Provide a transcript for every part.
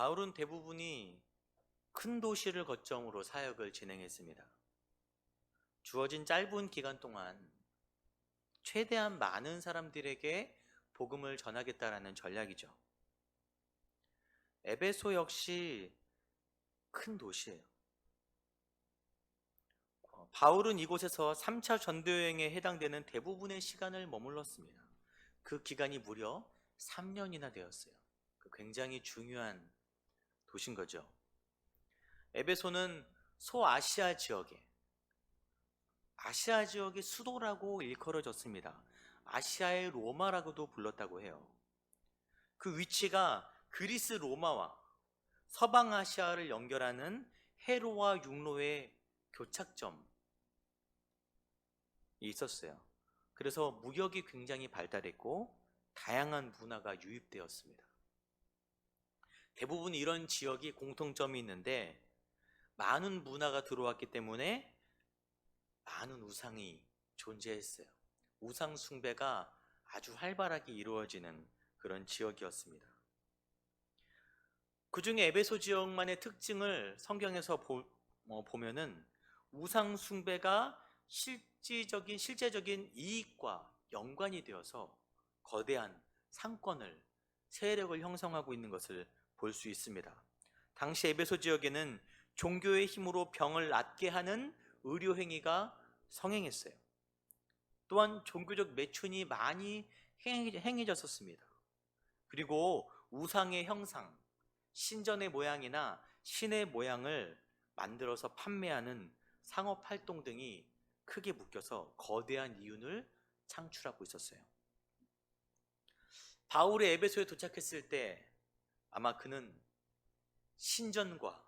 바울은 대부분이 큰 도시를 거점으로 사역을 진행했습니다. 주어진 짧은 기간 동안 최대한 많은 사람들에게 복음을 전하겠다라는 전략이죠. 에베소 역시 큰 도시예요. 바울은 이곳에서 3차 전도여행에 해당되는 대부분의 시간을 머물렀습니다. 그 기간이 무려 3년이나 되었어요. 굉장히 중요한 도시인 거죠. 에베소는 소아시아 지역의 수도라고 일컬어졌습니다. 아시아의 로마라고도 불렀다고 해요. 그 위치가 그리스 로마와 서방 아시아를 연결하는 해로와 육로의 교착점이 있었어요. 그래서 무역이 굉장히 발달했고 다양한 문화가 유입되었습니다. 대부분 이런 지역이 공통점이 있는데 많은 문화가 들어왔기 때문에 많은 우상이 존재했어요. 우상 숭배가 아주 활발하게 이루어지는 그런 지역이었습니다. 그 중에 에베소 지역만의 특징을 성경에서 보면은 우상 숭배가 실제적인 이익과 연관이 되어서 거대한 상권을, 세력을 형성하고 있는 것을 볼 수 있습니다. 당시 에베소 지역에는 종교의 힘으로 병을 낫게 하는 의료 행위가 성행했어요. 또한 종교적 매춘이 많이 행해졌었습니다. 그리고 우상의 형상, 신전의 모양이나 신의 모양을 만들어서 판매하는 상업 활동 등이 크게 묶여서 거대한 이윤을 창출하고 있었어요. 바울이 에베소에 도착했을 때 아마 그는 신전과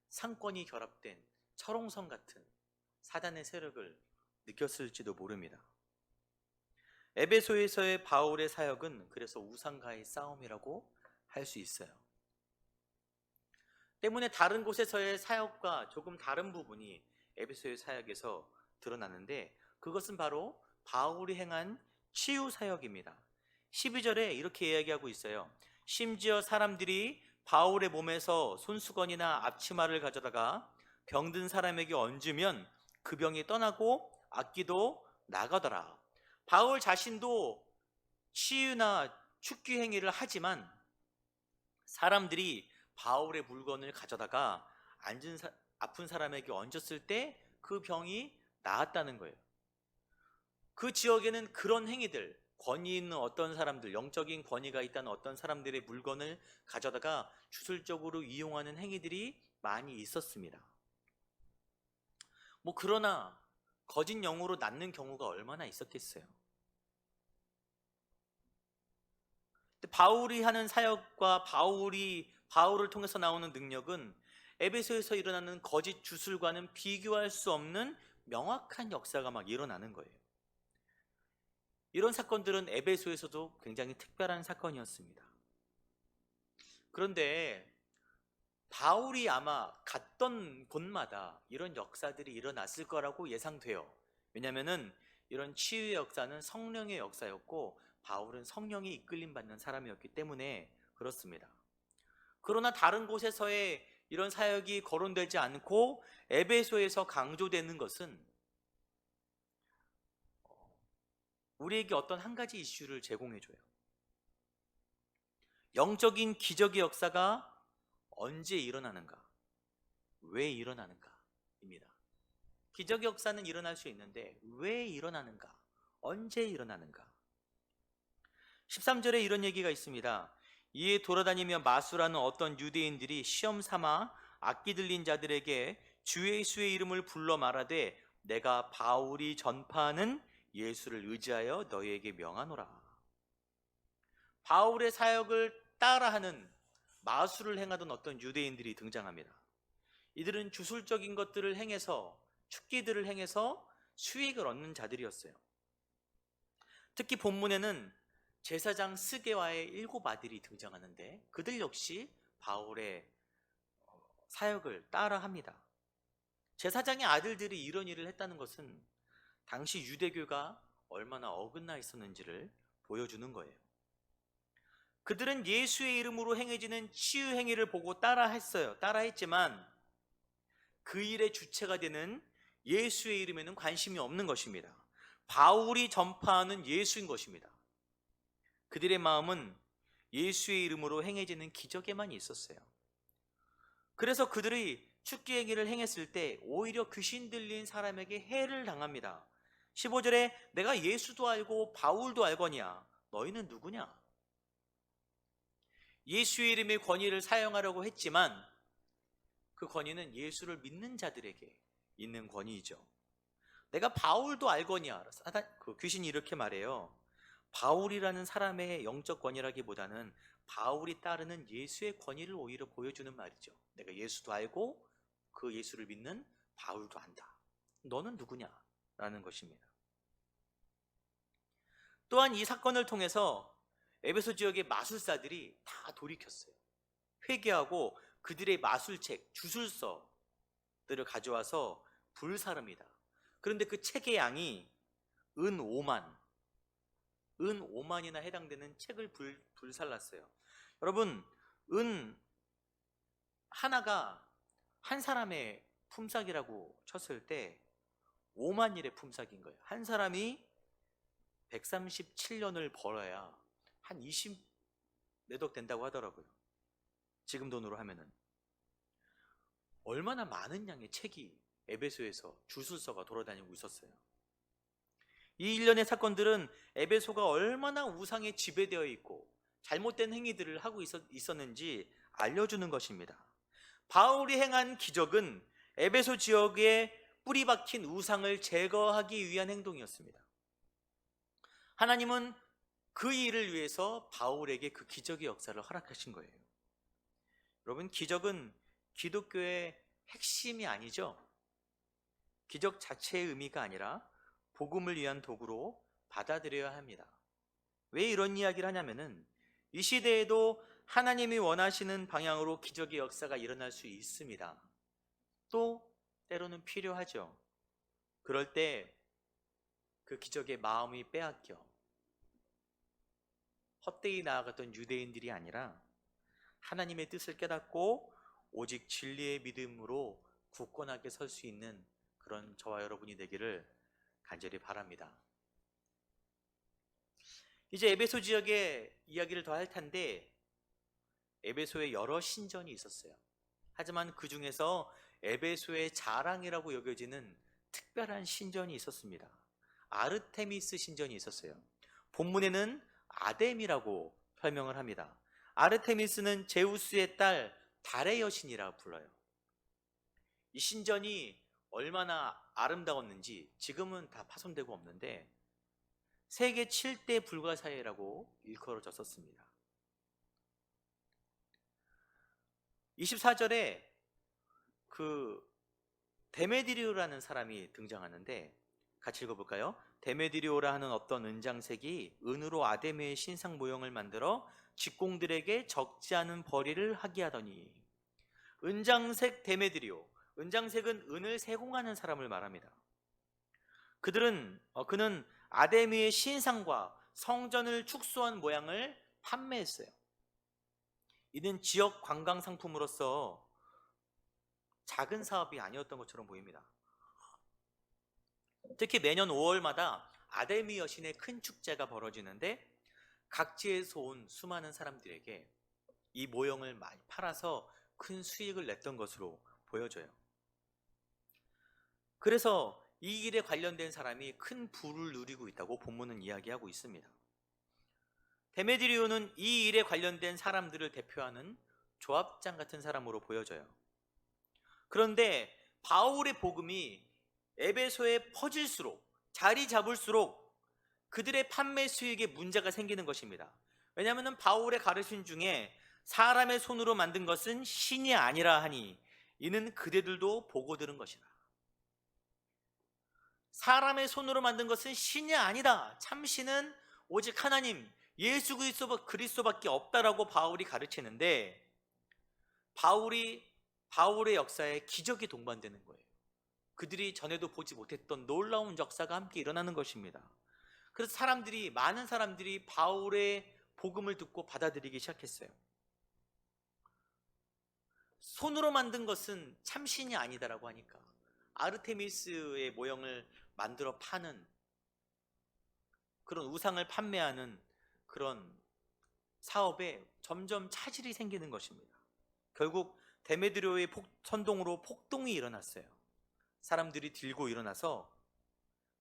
상권이 결합된 철옹성 같은 사단의 세력을 느꼈을지도 모릅니다. 에베소에서의 바울의 사역은 그래서 우상과의 싸움이라고 할 수 있어요. 때문에 다른 곳에서의 사역과 조금 다른 부분이 에베소의 사역에서 드러나는데 그것은 바로 바울이 행한 치유 사역입니다. 12절에 이렇게 이야기하고 있어요. 심지어 사람들이 바울의 몸에서 손수건이나 앞치마를 가져다가 병든 사람에게 얹으면 그 병이 떠나고 악기도 나가더라. 바울 자신도 치유나 축기 행위를 하지만 사람들이 바울의 물건을 가져다가 아픈 사람에게 얹었을 때 그 병이 나았다는 거예요. 그 지역에는 그런 행위들, 권위 있는 어떤 사람들, 영적인 권위가 있다는 어떤 사람들의 물건을 가져다가 주술적으로 이용하는 행위들이 많이 있었습니다. 그러나 거짓 영으로 낫는 경우가 얼마나 있었겠어요. 바울이 하는 사역과 바울을 통해서 나오는 능력은 에베소에서 일어나는 거짓 주술과는 비교할 수 없는 명확한 역사가 막 일어나는 거예요. 이런 사건들은 에베소에서도 굉장히 특별한 사건이었습니다. 그런데 바울이 아마 갔던 곳마다 이런 역사들이 일어났을 거라고 예상돼요. 왜냐하면 이런 치유의 역사는 성령의 역사였고 바울은 성령이 이끌림 받는 사람이었기 때문에 그렇습니다. 그러나 다른 곳에서의 이런 사역이 거론되지 않고 에베소에서 강조되는 것은 우리에게 어떤 한 가지 이슈를 제공해줘요. 영적인 기적의 역사가 언제 일어나는가? 왜 일어나는가? 입니다. 기적의 역사는 일어날 수 있는데 왜 일어나는가? 언제 일어나는가? 13절에 이런 얘기가 있습니다. 이에 돌아다니며 마수라는 어떤 유대인들이 시험 삼아 악기 들린 자들에게 주 예수의 이름을 불러 말하되 내가 바울이 전파하는 예수를 의지하여 너희에게 명하노라. 바울의 사역을 따라하는 마술을 행하던 어떤 유대인들이 등장합니다. 이들은 주술적인 것들을 행해서 축기들을 행해서 수익을 얻는 자들이었어요. 특히 본문에는 제사장 스게와의 7 아들이 등장하는데 그들 역시 바울의 사역을 따라합니다. 제사장의 아들들이 이런 일을 했다는 것은 당시 유대교가 얼마나 어긋나 있었는지를 보여주는 거예요. 그들은 예수의 이름으로 행해지는 치유 행위를 보고 따라했어요. 따라했지만 그 일의 주체가 되는 예수의 이름에는 관심이 없는 것입니다. 바울이 전파하는 예수인 것입니다. 그들의 마음은 예수의 이름으로 행해지는 기적에만 있었어요. 그래서 그들이 축기 행위를 행했을 때 오히려 귀신 들린 사람에게 해를 당합니다. 15절에 내가 예수도 알고 바울도 알거니와 너희는 누구냐? 예수의 이름의 권위를 사용하려고 했지만 그 권위는 예수를 믿는 자들에게 있는 권위이죠. 내가 바울도 알거니와, 그 귀신이 이렇게 말해요. 바울이라는 사람의 영적 권위라기보다는 바울이 따르는 예수의 권위를 오히려 보여주는 말이죠. 내가 예수도 알고 그 예수를 믿는 바울도 안다. 너는 누구냐? 라는 것입니다. 또한 이 사건을 통해서 에베소 지역의 마술사들이 다 돌이켰어요. 회개하고 그들의 마술책, 주술서들을 가져와서 불사릅니다. 그런데 그 책의 양이 은 5만이나 해당되는 책을 불살랐어요. 여러분, 은 하나가 한 사람의 품삯이라고 쳤을 때 5만 일의 품삯인 거예요. 한 사람이 137년을 벌어야 한 20몇 억 된다고 하더라고요. 지금 돈으로 하면은. 얼마나 많은 양의 책이 에베소에서 주술서가 돌아다니고 있었어요. 이 일련의 사건들은 에베소가 얼마나 우상에 지배되어 있고 잘못된 행위들을 하고 있었는지 알려주는 것입니다. 바울이 행한 기적은 에베소 지역에 뿌리 박힌 우상을 제거하기 위한 행동이었습니다. 하나님은 그 일을 위해서 바울에게 그 기적의 역사를 허락하신 거예요. 여러분, 기적은 기독교의 핵심이 아니죠. 기적 자체의 의미가 아니라 복음을 위한 도구로 받아들여야 합니다. 왜 이런 이야기를 하냐면은 이 시대에도 하나님이 원하시는 방향으로 기적의 역사가 일어날 수 있습니다. 또 때로는 필요하죠. 그럴 때 그 기적의 마음이 빼앗겨 헛되이 나아갔던 유대인들이 아니라 하나님의 뜻을 깨닫고 오직 진리의 믿음으로 굳건하게 설 수 있는 그런 저와 여러분이 되기를 간절히 바랍니다. 이제 에베소 지역의 이야기를 더 할 텐데, 에베소에 여러 신전이 있었어요. 하지만 그 중에서 에베소의 자랑이라고 여겨지는 특별한 신전이 있었습니다. 아르테미스 신전이 있었어요. 본문에는 아뎀이라고 설명을 합니다. 아르테미스는 제우스의 딸 달의 여신이라 불러요. 이 신전이 얼마나 아름다웠는지 지금은 다 파손되고 없는데 세계 7대 불가사의라고 일컬어졌었습니다. 24절에 그 데메디리오라는 사람이 등장하는데 같이 읽어볼까요? 데메디리오라 하는 어떤 은장색이 은으로 아데미의 신상 모형을 만들어 직공들에게 적지 않은 벌이를 하게 하더니. 은장색 데메디리오, 은장색은 은을 세공하는 사람을 말합니다. 그는 아데미의 신상과 성전을 축소한 모양을 판매했어요. 이는 지역 관광 상품으로서 작은 사업이 아니었던 것처럼 보입니다. 특히 매년 5월마다 아데미 여신의 큰 축제가 벌어지는데 각지에서 온 수많은 사람들에게 이 모형을 많이 팔아서 큰 수익을 냈던 것으로 보여져요. 그래서 이 일에 관련된 사람이 큰 부를 누리고 있다고 본문은 이야기하고 있습니다. 데메디리오는 이 일에 관련된 사람들을 대표하는 조합장 같은 사람으로 보여져요. 그런데 바울의 복음이 에베소에 퍼질수록, 자리 잡을수록 그들의 판매 수익에 문제가 생기는 것입니다. 왜냐하면 바울의 가르침 중에 사람의 손으로 만든 것은 신이 아니라 하니 이는 그대들도 보고 들은 것이다. 사람의 손으로 만든 것은 신이 아니다. 참 신은 오직 하나님, 예수 그리스도밖에 없다라고 바울이 가르치는데 바울의 역사에 기적이 동반되는 거예요. 그들이 전에도 보지 못했던 놀라운 역사가 함께 일어나는 것입니다. 그래서 많은 사람들이 바울의 복음을 듣고 받아들이기 시작했어요. 손으로 만든 것은 참신이 아니다라고 하니까 아르테미스의 모형을 만들어 파는 그런 우상을 판매하는 그런 사업에 점점 차질이 생기는 것입니다. 결국 데메드리오의 선동으로 폭동이 일어났어요. 사람들이 들고 일어나서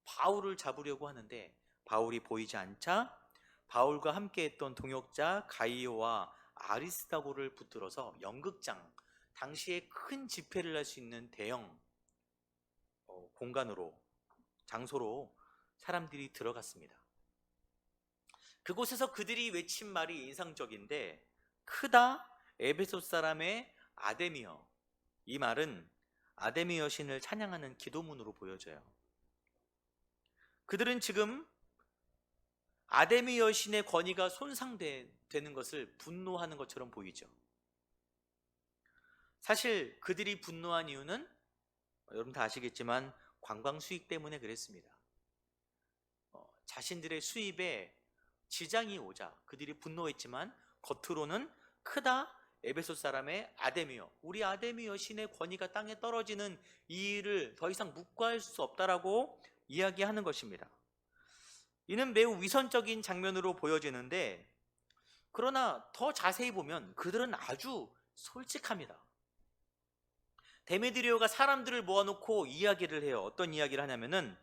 바울을 잡으려고 하는데 바울이 보이지 않자 바울과 함께했던 동역자 가이오와 아리스다고를 붙들어서 연극장, 당시에 큰 집회를 할 수 있는 대형 공간으로, 장소로 사람들이 들어갔습니다. 그곳에서 그들이 외친 말이 인상적인데, 크다 에베소 사람의 아데미여. 이 말은 아데미 여신을 찬양하는 기도문으로 보여져요. 그들은 지금 아데미 여신의 권위가 손상되는 것을 분노하는 것처럼 보이죠. 사실 그들이 분노한 이유는 여러분 다 아시겠지만 관광 수익 때문에 그랬습니다. 자신들의 수입에 지장이 오자 그들이 분노했지만 겉으로는 크다 에베소 사람의 아데미여, 우리 아데미 여신의 권위가 땅에 떨어지는 이 일을 더 이상 묵과할 수 없다라고 이야기하는 것입니다. 이는 매우 위선적인 장면으로 보여지는데, 그러나 더 자세히 보면 그들은 아주 솔직합니다. 데메드리오가 사람들을 모아놓고 이야기를 해요. 어떤 이야기를 하냐면은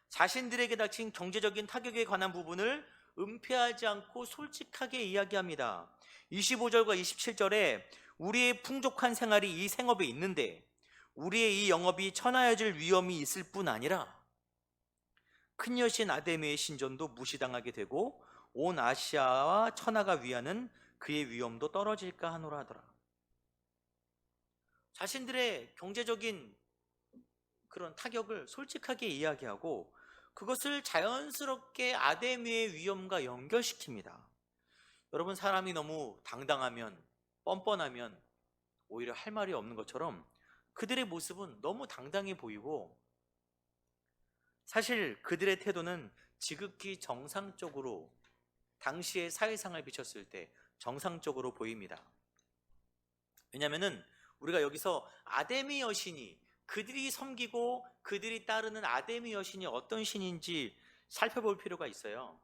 자신들에게 닥친 경제적인 타격에 관한 부분을 은폐하지 않고 솔직하게 이야기합니다. 25절과 27절에 우리의 풍족한 생활이 이 생업에 있는데 우리의 이 영업이 천하여질 위험이 있을 뿐 아니라 큰 여신 아데미의 신전도 무시당하게 되고 온 아시아와 천하가 위하는 그의 위엄도 떨어질까 하노라 하더라. 자신들의 경제적인 그런 타격을 솔직하게 이야기하고 그것을 자연스럽게 아데미의 위엄과 연결시킵니다. 여러분, 사람이 너무 당당하면, 뻔뻔하면 오히려 할 말이 없는 것처럼 그들의 모습은 너무 당당해 보이고, 사실 그들의 태도는 지극히 정상적으로, 당시의 사회상을 비췄을 때 정상적으로 보입니다. 왜냐하면 우리가 여기서 아데미 여신이, 그들이 섬기고 그들이 따르는 아데미 여신이 어떤 신인지 살펴볼 필요가 있어요.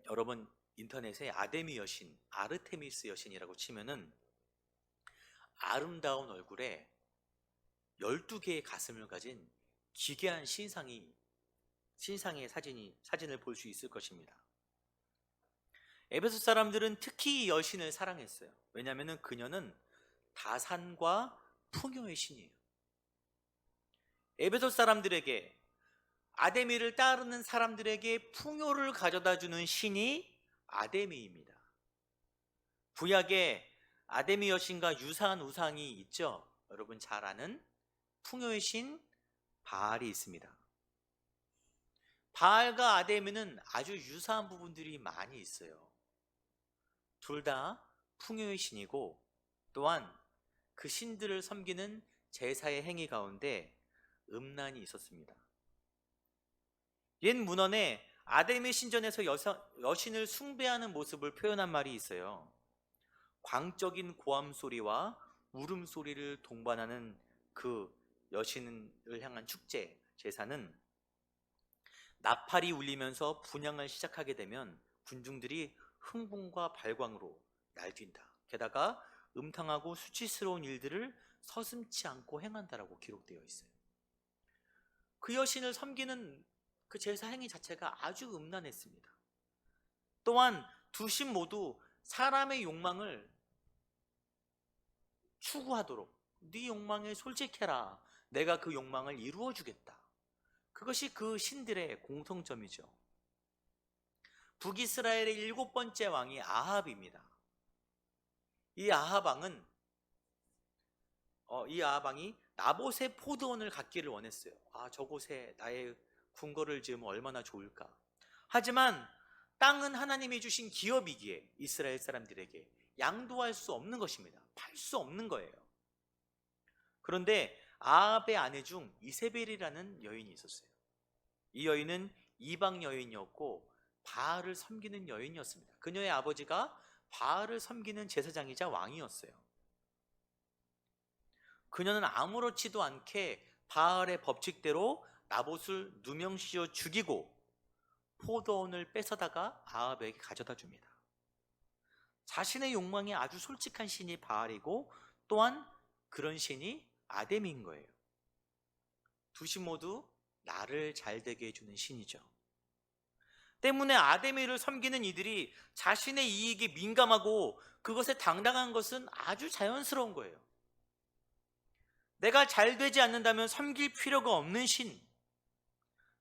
여러분, 인터넷에 아데미 여신, 아르테미스 여신이라고 치면은 아름다운 얼굴에 12개의 가슴을 가진 기괴한 신상의 사진을 볼 수 있을 것입니다. 에베소 사람들은 특히 이 여신을 사랑했어요. 왜냐하면 그녀는 다산과 풍요의 신이에요. 에베소 사람들에게, 아데미를 따르는 사람들에게 풍요를 가져다 주는 신이 아데미입니다. 구약에 아데미 여신과 유사한 우상이 있죠. 여러분 잘 아는 풍요의 신 바알이 있습니다. 바알과 아데미는 아주 유사한 부분들이 많이 있어요. 둘 다 풍요의 신이고, 또한 그 신들을 섬기는 제사의 행위 가운데 음란이 있었습니다. 옛 문헌에 아데미 신전에서 여신을 숭배하는 모습을 표현한 말이 있어요. 광적인 고함 소리와 울음 소리를 동반하는 그 여신을 향한 축제, 제사는 나팔이 울리면서 분향을 시작하게 되면 군중들이 흥분과 발광으로 날뛴다. 게다가 음탕하고 수치스러운 일들을 서슴지 않고 행한다라고 기록되어 있어요. 그 여신을 섬기는 그 제사 행위 자체가 아주 음란했습니다. 또한 두 신 모두 사람의 욕망을 추구하도록, 네 욕망에 솔직해라, 내가 그 욕망을 이루어 주겠다. 그것이 그 신들의 공통점이죠. 북이스라엘의 7번째 왕이 아합입니다. 이 아합왕이 나봇의 포도원을 갖기를 원했어요. 저곳에 나의 궁궐을 지으면 얼마나 좋을까. 하지만 땅은 하나님이 주신 기업이기에 이스라엘 사람들에게 양도할 수 없는 것입니다. 팔 수 없는 거예요. 그런데 아합의 아내 중 이세벨이라는 여인이 있었어요. 이 여인은 이방 여인이었고 바알을 섬기는 여인이었습니다. 그녀의 아버지가 바알을 섬기는 제사장이자 왕이었어요. 그녀는 아무렇지도 않게 바알의 법칙대로 나봇을 누명씌워 죽이고 포도원을 뺏어다가 아합에게 가져다 줍니다. 자신의 욕망이 아주 솔직한 신이 바알이고 또한 그런 신이 아데미인 거예요. 두 신 모두 나를 잘되게 해주는 신이죠. 때문에 아데미를 섬기는 이들이 자신의 이익에 민감하고 그것에 당당한 것은 아주 자연스러운 거예요. 내가 잘 되지 않는다면 섬길 필요가 없는 신,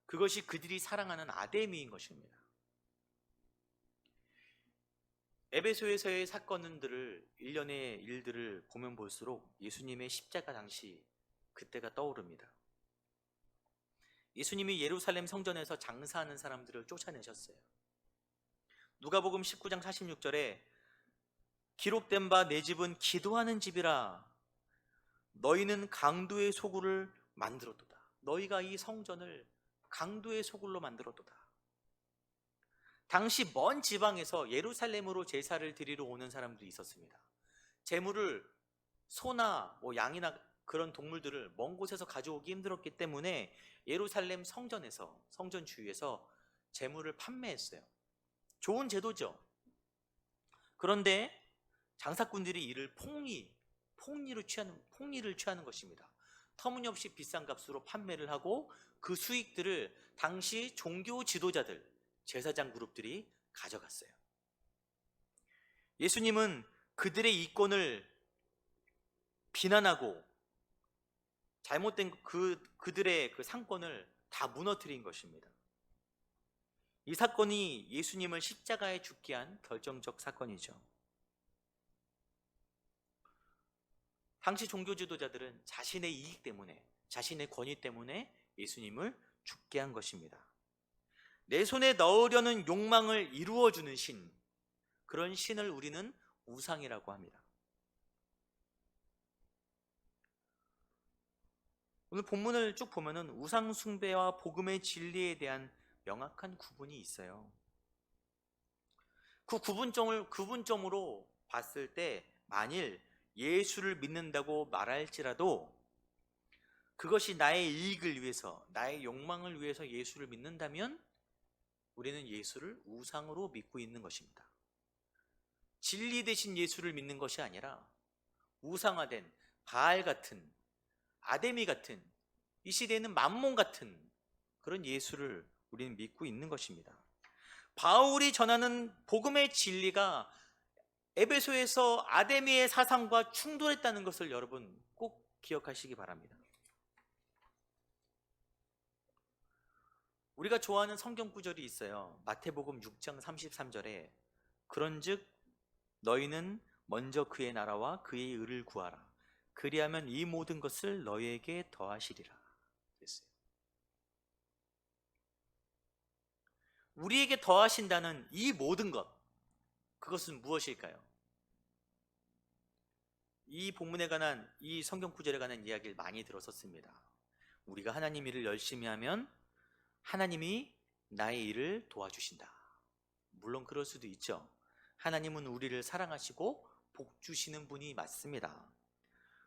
그것이 그들이 사랑하는 아데미인 것입니다. 에베소에서의 사건들을, 일련의 일들을 보면 볼수록 예수님의 십자가 당시 그때가 떠오릅니다. 예수님이 예루살렘 성전에서 장사하는 사람들을 쫓아내셨어요. 누가복음 19장 46절에 기록된 바 내 집은 기도하는 집이라 너희는 강도의 소굴을 만들었도다. 너희가 이 성전을 강도의 소굴로 만들었도다. 당시 먼 지방에서 예루살렘으로 제사를 드리러 오는 사람도 있었습니다. 제물을 소나 양이나 그런 동물들을 먼 곳에서 가져오기 힘들었기 때문에 예루살렘 성전에서, 성전 주위에서 제물을 판매했어요. 좋은 제도죠. 그런데 장사꾼들이 이를 폭리를 취하는 것입니다. 터무니없이 비싼 값으로 판매를 하고 그 수익들을 당시 종교 지도자들, 제사장 그룹들이 가져갔어요. 예수님은 그들의 이권을 비난하고 잘못된 그들의 그 상권을 다 무너뜨린 것입니다. 이 사건이 예수님을 십자가에 죽게 한 결정적 사건이죠. 당시 종교 지도자들은 자신의 이익 때문에, 자신의 권위 때문에 예수님을 죽게 한 것입니다. 내 손에 넣으려는 욕망을 이루어주는 신, 그런 신을 우리는 우상이라고 합니다. 오늘 본문을 쭉 보면은 우상 숭배와 복음의 진리에 대한 명확한 구분이 있어요. 그 구분점으로 봤을 때 만일 예수를 믿는다고 말할지라도 그것이 나의 이익을 위해서, 나의 욕망을 위해서 예수를 믿는다면 우리는 예수를 우상으로 믿고 있는 것입니다. 진리 대신 예수를 믿는 것이 아니라 우상화된 바알 같은, 아데미 같은, 이 시대에는 만몬 같은 그런 예수를 우리는 믿고 있는 것입니다. 바울이 전하는 복음의 진리가 에베소에서 아데미의 사상과 충돌했다는 것을 여러분 꼭 기억하시기 바랍니다. 우리가 좋아하는 성경 구절이 있어요. 마태복음 6장 33절에 그런즉 너희는 먼저 그의 나라와 그의 의를 구하라. 그리하면 이 모든 것을 너희에게 더하시리라 그랬어요. 우리에게 더하신다는 이 모든 것, 그것은 무엇일까요? 이 본문에 관한, 이 성경 구절에 관한 이야기를 많이 들었었습니다. 우리가 하나님 일을 열심히 하면 하나님이 나의 일을 도와주신다. 물론 그럴 수도 있죠. 하나님은 우리를 사랑하시고 복 주시는 분이 맞습니다.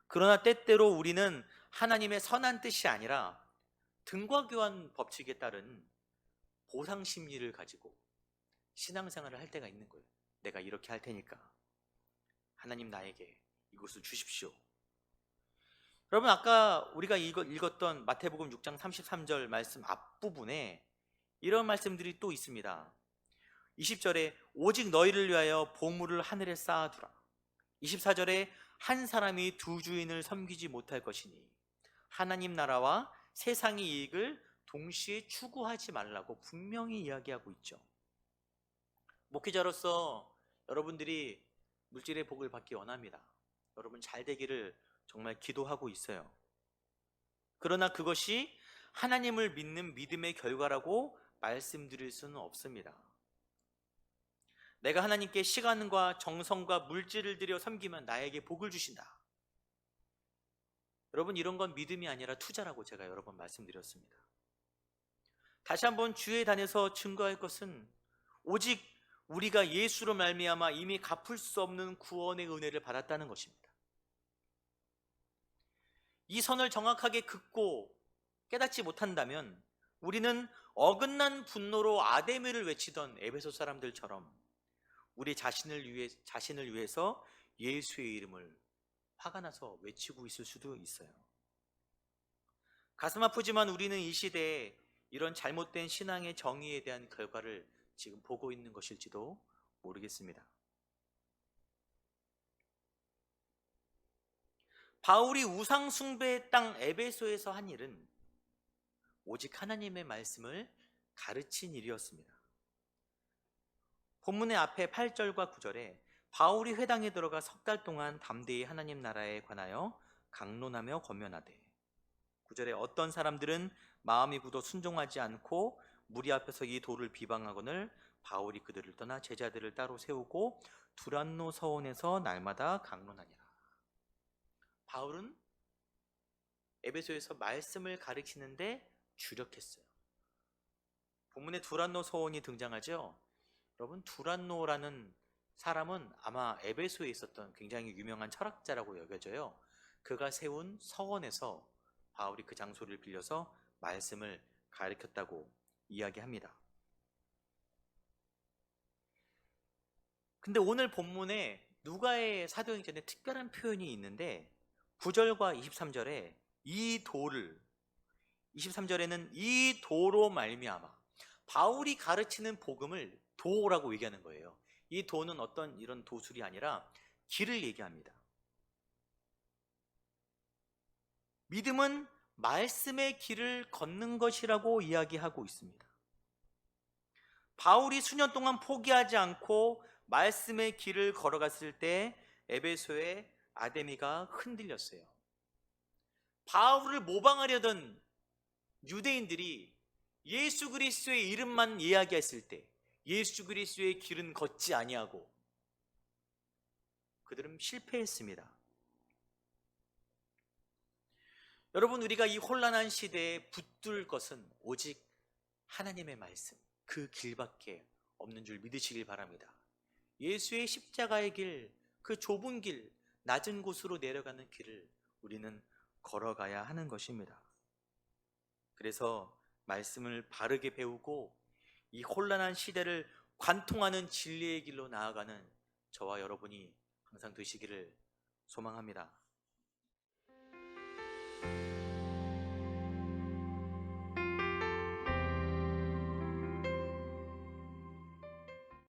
그러나 때때로 우리는 하나님의 선한 뜻이 아니라 등과 교환 법칙에 따른 보상 심리를 가지고 신앙생활을 할 때가 있는 거예요. 내가 이렇게 할 테니까 하나님 나에게 이것을 주십시오. 여러분, 아까 우리가 읽었던 마태복음 6장 33절 말씀 앞부분에 이런 말씀들이 또 있습니다. 20절에 오직 너희를 위하여 보물을 하늘에 쌓아두라. 24절에 한 사람이 두 주인을 섬기지 못할 것이니 하나님 나라와 세상의 이익을 동시에 추구하지 말라고 분명히 이야기하고 있죠. 목회자로서 여러분들이 물질의 복을 받기 원합니다. 여러분 잘 되기를 정말 기도하고 있어요. 그러나 그것이 하나님을 믿는 믿음의 결과라고 말씀드릴 수는 없습니다. 내가 하나님께 시간과 정성과 물질을 들여 섬기면 나에게 복을 주신다. 여러분, 이런 건 믿음이 아니라 투자라고 제가 여러 번 말씀드렸습니다. 다시 한번 주에 다녀서 증거할 것은 오직 우리가 예수로 말미암아 이미 갚을 수 없는 구원의 은혜를 받았다는 것입니다. 이 선을 정확하게 긋고 깨닫지 못한다면 우리는 어긋난 분노로 아데미를 외치던 에베소 사람들처럼 우리 자신을 위해서 예수의 이름을 화가 나서 외치고 있을 수도 있어요. 가슴 아프지만 우리는 이 시대에 이런 잘못된 신앙의 정의에 대한 결과를 지금 보고 있는 것일지도 모르겠습니다. 바울이 우상 숭배의 땅 에베소에서 한 일은 오직 하나님의 말씀을 가르친 일이었습니다. 본문의 앞에 8절과 9절에 바울이 회당에 들어가 석 달 동안 담대히 하나님 나라에 관하여 강론하며 권면하되, 9절에 어떤 사람들은 마음이 굳어 순종하지 않고 무리 앞에서 이 도를 비방하거늘 바울이 그들을 떠나 제자들을 따로 세우고 두란노 서원에서 날마다 강론하니라. 바울은 에베소에서 말씀을 가르치는데 주력했어요. 본문에 두란노 서원이 등장하죠. 여러분, 두란노라는 사람은 아마 에베소에 있었던 굉장히 유명한 철학자라고 여겨져요. 그가 세운 서원에서 바울이 그 장소를 빌려서 말씀을 가르쳤다고 이야기합니다. 근데 오늘 본문에 누가의 사도행전에 특별한 표현이 있는데 9절과 23절에 이 도를, 23절에는 이 도로 말미암아, 바울이 가르치는 복음을 도라고 얘기하는 거예요. 이 도는 어떤 이런 도술이 아니라 길을 얘기합니다. 믿음은 말씀의 길을 걷는 것이라고 이야기하고 있습니다. 바울이 수년 동안 포기하지 않고 말씀의 길을 걸어갔을 때 에베소의 아데미가 흔들렸어요. 바울을 모방하려던 유대인들이 예수 그리스도의 이름만 이야기했을 때 예수 그리스도의 길은 걷지 아니하고 그들은 실패했습니다. 여러분, 우리가 이 혼란한 시대에 붙들 것은 오직 하나님의 말씀, 그 길밖에 없는 줄 믿으시길 바랍니다. 예수의 십자가의 길, 그 좁은 길, 낮은 곳으로 내려가는 길을 우리는 걸어가야 하는 것입니다. 그래서 말씀을 바르게 배우고 이 혼란한 시대를 관통하는 진리의 길로 나아가는 저와 여러분이 항상 되시기를 소망합니다.